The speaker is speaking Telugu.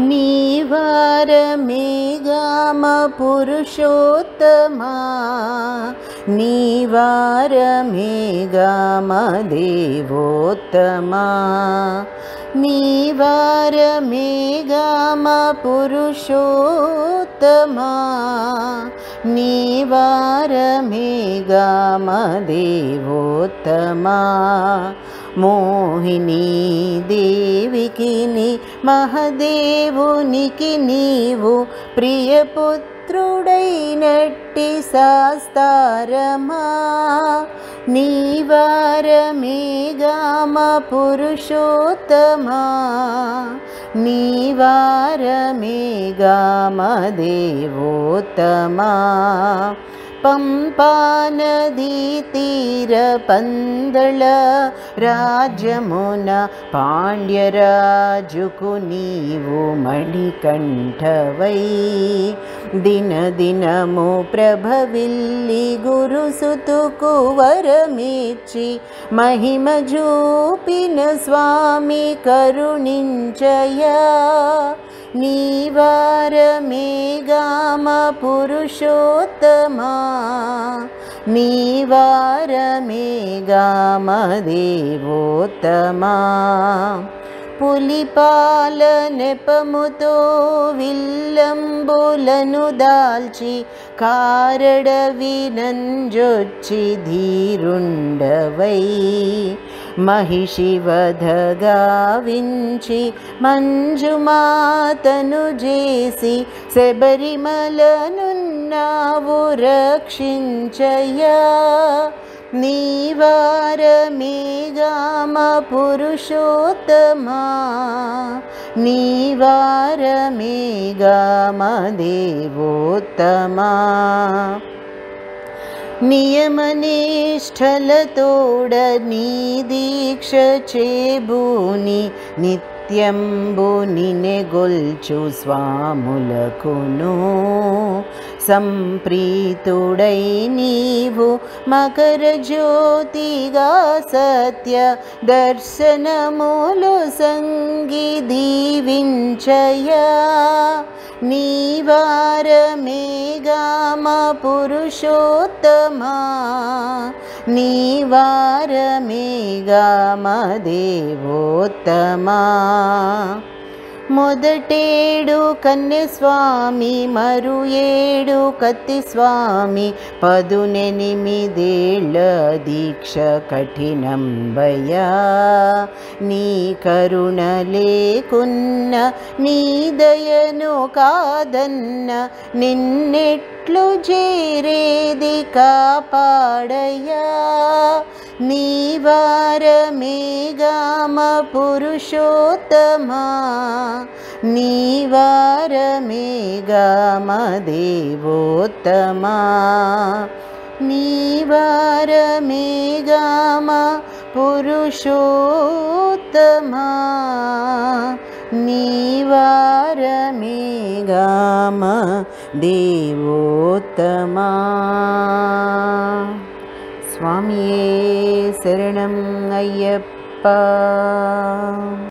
నీవారమేగామ పురుషోత్తమా, నీవారమేగామ దేవోత్తమా, నీవారమేగామ పురుషోత్తమా, నీవారమేగామ దేవోత్తమా. మోహిని దేవికి మహదేవునికి నీవు ప్రియపుత్రుడైనట్టి శాస్తారమా, నీవారమేగామ పురుషోత్తమా, నీవారమేగామ దేవోత్తమా. పంపా నదీ తీర పందళ రాజ్యమున పాండ్యరాజుకు నీవు మణికంఠవై దినదినము ప్రభవిల్లి గురుసుతుకు వరమిచ్చి మహిమ చూపిన స్వామి కరుణించయా. నీవారమేగామ పురుషోత్తమా, నీవారమేగామ దేవోత్తమా. పులిపాల నెపముతో విల్లంబులను దాల్చి కారడవి నంజొచ్చి ధీరుండవై మహిషివధగావించి మంజుమాతను చేసి శబరిమలనున్నావు రక్షించయా. నీవారమేగామ పురుషోత్తమా, నీవారమేగామ దేవోత్తమా. నియమనిష్టలతోడ నీ దీక్ష చేబూని నిత్యంబు నినెగొల్చు స్వాములకును సంప్రీతుడై నీవు మకర జ్యోతిగా సత్య దర్శనములు సంగి దీవించయా. నీవారమేగామ పురుషోత్తమా, నీవారమేగామ దేవోత్తమా. మొదటేడు కన్యస్వామి మరు ఏడు కత్తి స్వామి 18 దీక్ష కఠినంబయా. నీ కరుణ లేకున్న నీ దయను కాదన్న నిన్నెట్లు చేరేది కాపాడయా. నీవారమేగామ పురుషోత్తమా, నీవారమేగామ దేవోత్తమా. నీవారమేగామ పురుషోత్తమా, నీవారమేగామ దేవోత్తమా. స్వామియే శరణం అయ్యప్ప.